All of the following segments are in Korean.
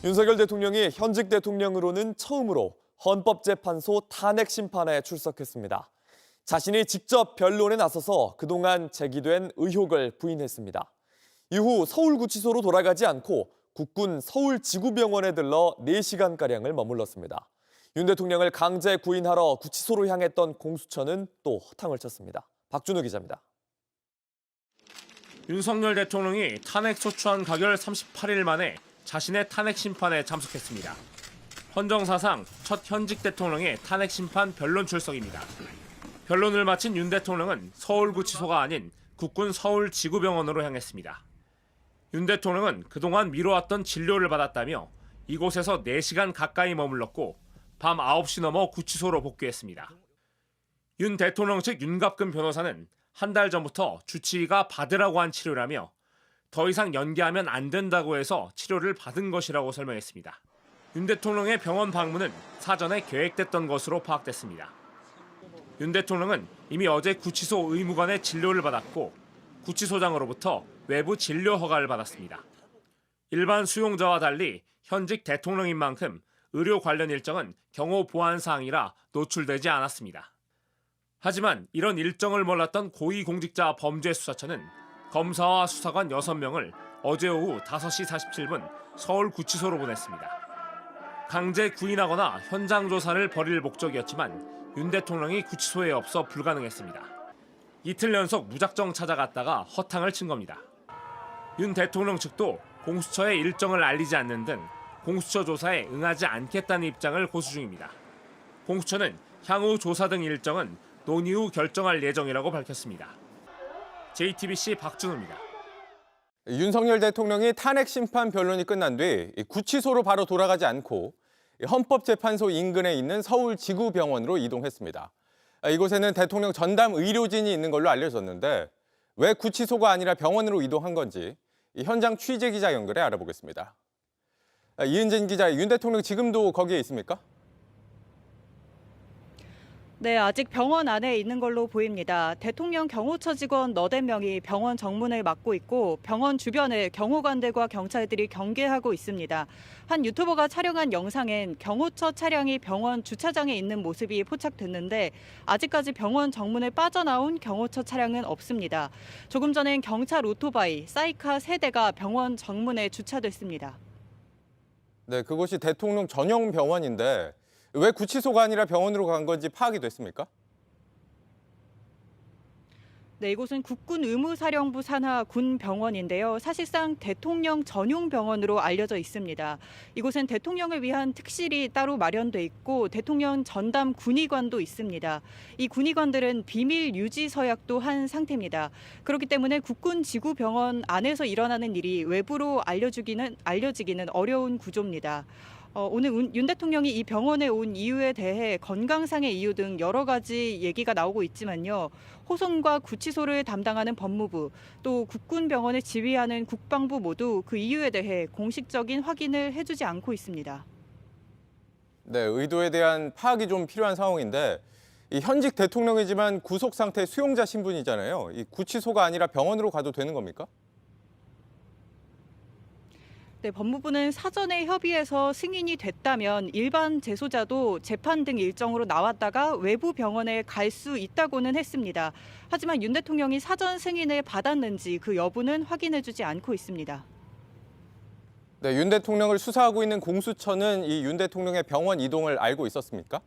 윤석열 대통령이 현직 대통령으로는 처음으로 헌법재판소 탄핵 심판에 출석했습니다. 자신이 직접 변론에 나서서 그동안 제기된 의혹을 부인했습니다. 이후 서울구치소로 돌아가지 않고 국군 서울지구병원에 들러 4시간가량을 머물렀습니다. 윤 대통령을 강제 구인하러 구치소로 향했던 공수처는 또 허탕을 쳤습니다. 박준우 기자입니다. 윤석열 대통령이 탄핵 소추안 가결 38일 만에 자신의 탄핵 심판에 참석했습니다. 헌정사상 첫 현직 대통령의 탄핵 심판 변론 출석입니다. 변론을 마친 윤 대통령은 서울구치소가 아닌 국군 서울지구병원으로 향했습니다. 윤 대통령은 그동안 미뤄왔던 진료를 받았다며 이곳에서 4시간 가까이 머물렀고 밤 9시 넘어 구치소로 복귀했습니다. 윤 대통령 측 윤갑근 변호사는 한 달 전부터 주치의가 받으라고 한 치료라며 더 이상 연기하면 안 된다고 해서 치료를 받은 것이라고 설명했습니다. 윤 대통령의 병원 방문은 사전에 계획됐던 것으로 파악됐습니다. 윤 대통령은 이미 어제 구치소 의무관의 진료를 받았고 구치소장으로부터 외부 진료 허가를 받았습니다. 일반 수용자와 달리 현직 대통령인 만큼 의료 관련 일정은 경호 보안 사항이라 노출되지 않았습니다. 하지만 이런 일정을 몰랐던 고위공직자 범죄수사처는 검사와 수사관 6명을 어제 오후 5시 47분 서울구치소로 보냈습니다. 강제 구인하거나 현장 조사를 벌일 목적이었지만 윤 대통령이 구치소에 없어 불가능했습니다. 이틀 연속 무작정 찾아갔다가 허탕을 친 겁니다. 윤 대통령 측도 공수처에 일정을 알리지 않는 등 공수처 조사에 응하지 않겠다는 입장을 고수 중입니다. 공수처는 향후 조사 등 일정은 논의 후 결정할 예정이라고 밝혔습니다. JTBC 박준호입니다. 윤석열 대통령이 탄핵 심판 변론이 끝난 뒤 구치소로 바로 돌아가지 않고 헌법재판소 인근에 있는 서울지구병원으로 이동했습니다. 이곳에는 대통령 전담 의료진이 있는 걸로 알려졌는데 왜 구치소가 아니라 병원으로 이동한 건지 현장 취재 기자 연결해 알아보겠습니다. 이은진 기자, 윤 대통령 지금도 거기에 있습니까? 네, 아직 병원 안에 있는 걸로 보입니다. 대통령 경호처 직원 4명이 병원 정문을 막고 있고 병원 주변을 경호관들과 경찰들이 경계하고 있습니다. 한 유튜버가 촬영한 영상엔 경호처 차량이 병원 주차장에 있는 모습이 포착됐는데 아직까지 병원 정문을 빠져나온 경호처 차량은 없습니다. 조금 전엔 경찰 오토바이, 사이카 3대가 병원 정문에 주차됐습니다. 네, 그곳이 대통령 전용 병원인데 왜 구치소가 아니라 병원으로 간 건지 파악이 됐습니까? 네, 이곳은 국군 의무사령부 산하 군병원인데요. 사실상 대통령 전용 병원으로 알려져 있습니다. 이곳은 대통령을 위한 특실이 따로 마련돼 있고 대통령 전담 군의관도 있습니다. 이 군의관들은 비밀 유지 서약도 한 상태입니다. 그렇기 때문에 국군 지구병원 안에서 일어나는 일이 외부로 알려지기는 어려운 구조입니다. 오늘 윤 대통령이 이 병원에 온 이유에 대해 건강상의 이유 등 여러 가지 얘기가 나오고 있지만요. 호송과 구치소를 담당하는 법무부, 또 국군병원을 지휘하는 국방부 모두 그 이유에 대해 공식적인 확인을 해주지 않고 있습니다. 네, 의도에 대한 파악이 좀 필요한 상황인데 이 현직 대통령이지만 구속 상태 수용자 신분이잖아요. 이 구치소가 아니라 병원으로 가도 되는 겁니까? 네, 법무부는 사전에 협의해서 승인이 됐다면 일반 재소자도 재판 등 일정으로 나왔다가 외부 병원에 갈 수 있다고는 했습니다. 하지만 윤 대통령이 사전 승인을 받았는지 그 여부는 확인해주지 않고 있습니다. 네, 윤 대통령을 수사하고 있는 공수처는 이 윤 대통령의 병원 이동을 알고 있었습니까?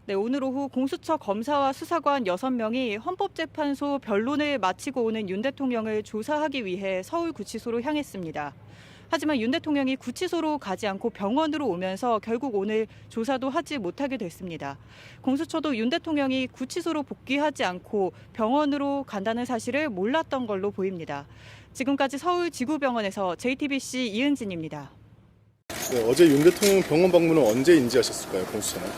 네, 오늘 오후 공수처 검사와 수사관 6명이 헌법재판소 변론을 마치고 오는 윤 대통령을 조사하기 위해 서울구치소로 향했습니다. 하지만 윤 대통령이 구치소로 가지 않고 병원으로 오면서 결국 오늘 조사도 하지 못하게 됐습니다. 공수처도 윤 대통령이 구치소로 복귀하지 않고 병원으로 간다는 사실을 몰랐던 걸로 보입니다. 지금까지 서울지구병원에서 JTBC 이은진입니다. 네, 어제 윤 대통령 병원 방문은 언제 인지하셨을까요, 공수처는?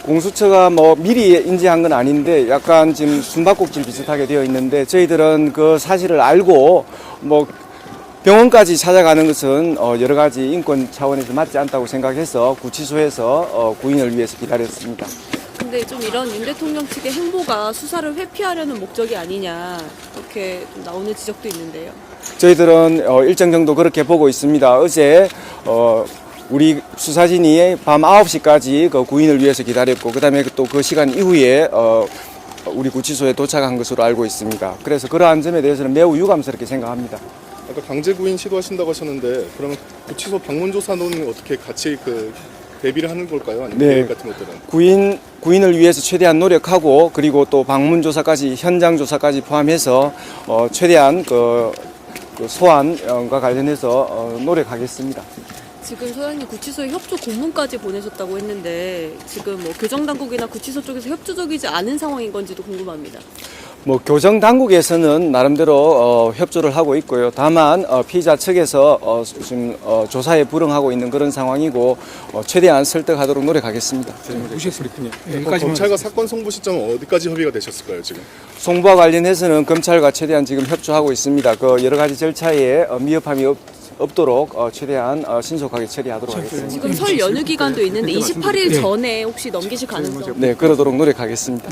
공수처가 미리 인지한 건 아닌데 약간 지금 숨바꼭질 비슷하게 되어 있는데 저희들은 그 사실을 알고 병원까지 찾아가는 것은 여러 가지 인권 차원에서 맞지 않다고 생각해서 구치소에서 구인을 위해서 기다렸습니다. 근데 좀 이런 윤 대통령 측의 행보가 수사를 회피하려는 목적이 아니냐 이렇게 좀 나오는 지적도 있는데요. 저희들은 일정 정도 그렇게 보고 있습니다. 어제 우리 수사진이 밤 9시까지 그 구인을 위해서 기다렸고 그다음에 또 그 시간 이후에 우리 구치소에 도착한 것으로 알고 있습니다. 그래서 그러한 점에 대해서는 매우 유감스럽게 생각합니다. 아까 강제 구인 시도하신다고 하셨는데 그러면 구치소 방문 조사는 어떻게 같이 대비를 하는 걸까요? 아니면 네. 계획 같은 것들은? 구인을 위해서 최대한 노력하고 그리고 또 방문 조사까지 현장 조사까지 포함해서 최대한 그 소환과 관련해서 노력하겠습니다. 지금 소장님 구치소에 협조 공문까지 보내셨다고 했는데 지금 뭐 교정당국이나 구치소 쪽에서 협조적이지 않은 상황인 건지도 궁금합니다. 뭐 교정 당국에서는 나름대로 협조를 하고 있고요. 다만 피의자 측에서 지금 조사에 불응하고 있는 그런 상황이고 최대한 설득하도록 노력하겠습니다. 검찰과 사건 송부 시점은 어디까지 협의가 되셨을까요 지금? 송부와 관련해서는 검찰과 최대한 지금 협조하고 있습니다. 그 여러 가지 절차에 미흡함이 없도록 최대한 신속하게 처리하도록 하겠습니다. 지금 설 연휴 기간도 있는데 28일 전에 혹시 넘기실 가능성? 네, 그러도록 노력하겠습니다.